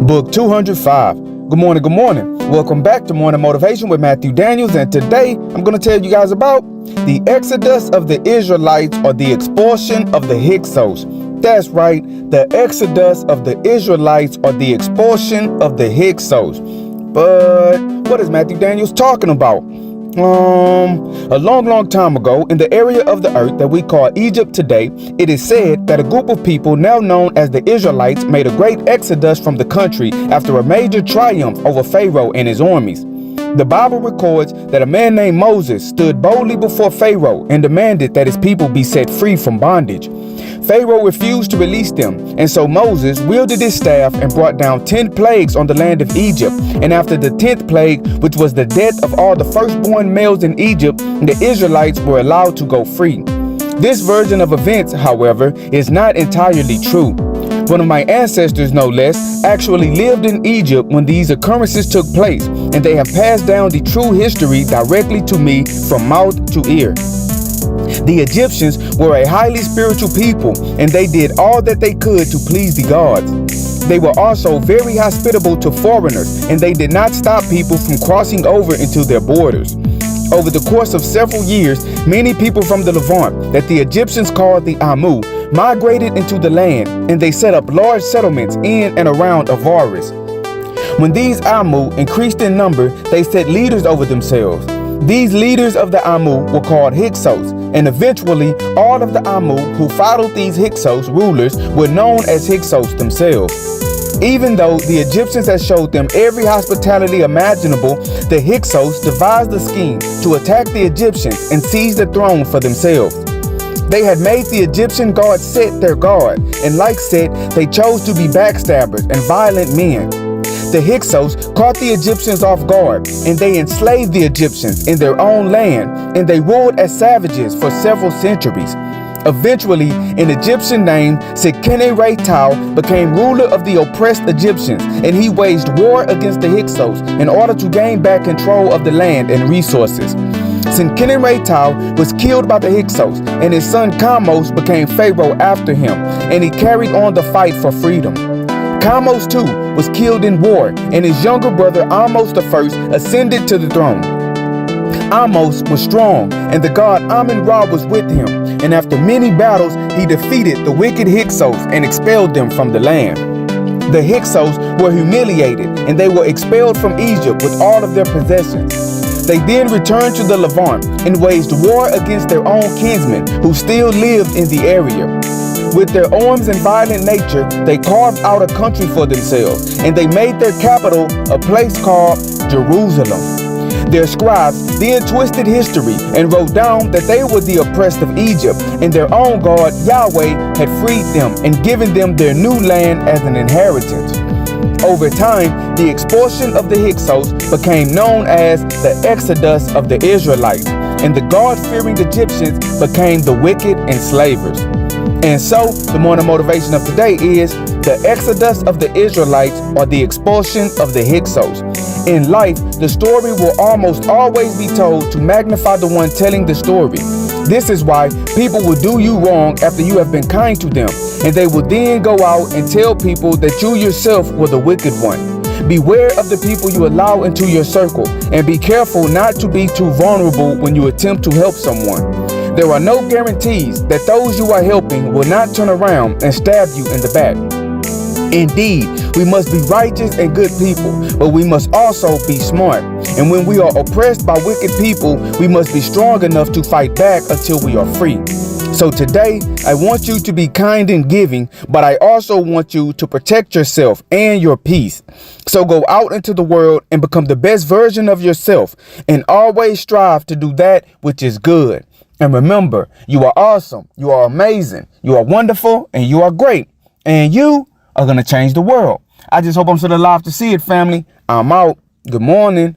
Book 205. Good morning, good morning. Welcome back to Morning Motivation with Matthew Daniels, and today I'm going to tell you guys about the Exodus of the Israelites, or the expulsion of the Hyksos. That's right, the Exodus of the Israelites, or the expulsion of the Hyksos. But what is Matthew Daniels talking about? A long time ago, in the area of the earth that we call Egypt today, it is said that a group of people now known as the Israelites made a great exodus from the country after a major triumph over Pharaoh and his armies. The Bible records that a man named Moses stood boldly before Pharaoh and demanded that his people be set free from bondage. Pharaoh refused to release them, and so Moses wielded his staff and brought down 10 plagues on the land of Egypt. And after the 10th plague, which was the death of all the firstborn males in Egypt, the Israelites were allowed to go free. This version of events, however, is not entirely true. One of my ancestors, no less, actually lived in Egypt when these occurrences took place, and they have passed down the true history directly to me from mouth to ear. The Egyptians were a highly spiritual people, and they did all that they could to please the gods. They were also very hospitable to foreigners, and they did not stop people from crossing over into their borders. Over the course of several years, many people from the Levant, that the Egyptians called the Amu, migrated into the land, and they set up large settlements in and around Avaris. When these Amu increased in number, they set leaders over themselves. These leaders of the Amu were called Hyksos, and eventually all of the Amu who followed these Hyksos rulers were known as Hyksos themselves. Even though the Egyptians had showed them every hospitality imaginable, the Hyksos devised a scheme to attack the Egyptians and seize the throne for themselves. They had made the Egyptian god Set their god, and like Set, they chose to be backstabbers and violent men. The Hyksos caught the Egyptians off guard, and they enslaved the Egyptians in their own land, and they ruled as savages for several centuries. Eventually, an Egyptian named Seqene-Re-Tau became ruler of the oppressed Egyptians, and he waged war against the Hyksos in order to gain back control of the land and resources. Seqene-Re-Tau was killed by the Hyksos, and his son Kamos became pharaoh after him, and he carried on the fight for freedom. Kamos too was killed in war, and his younger brother Amos I ascended to the throne. Amos was strong, and the god Amun-Ra was with him, and after many battles he defeated the wicked Hyksos and expelled them from the land. The Hyksos were humiliated, and they were expelled from Egypt with all of their possessions. They then returned to the Levant and waged war against their own kinsmen who still lived in the area. With their arms and violent nature, they carved out a country for themselves, and they made their capital a place called Jerusalem. Their scribes then twisted history and wrote down that they were the oppressed of Egypt, and their own God, Yahweh, had freed them and given them their new land as an inheritance. Over time, the expulsion of the Hyksos became known as the Exodus of the Israelites, and the God-fearing Egyptians became the wicked enslavers. And so, the morning motivation of today is the Exodus of the Israelites, or the expulsion of the Hyksos. In life, the story will almost always be told to magnify the one telling the story. This is why people will do you wrong after you have been kind to them, and they will then go out and tell people that you yourself were the wicked one. Beware of the people you allow into your circle, and be careful not to be too vulnerable when you attempt to help someone. There are no guarantees that those you are helping will not turn around and stab you in the back. Indeed, we must be righteous and good people, but we must also be smart. And when we are oppressed by wicked people, we must be strong enough to fight back until we are free. So today, I want you to be kind and giving, but I also want you to protect yourself and your peace. So go out into the world and become the best version of yourself, and always strive to do that which is good. And remember, you are awesome, you are amazing, you are wonderful, and you are great. And you are going to change the world. I just hope I'm still alive to see it, family. I'm out. Good morning.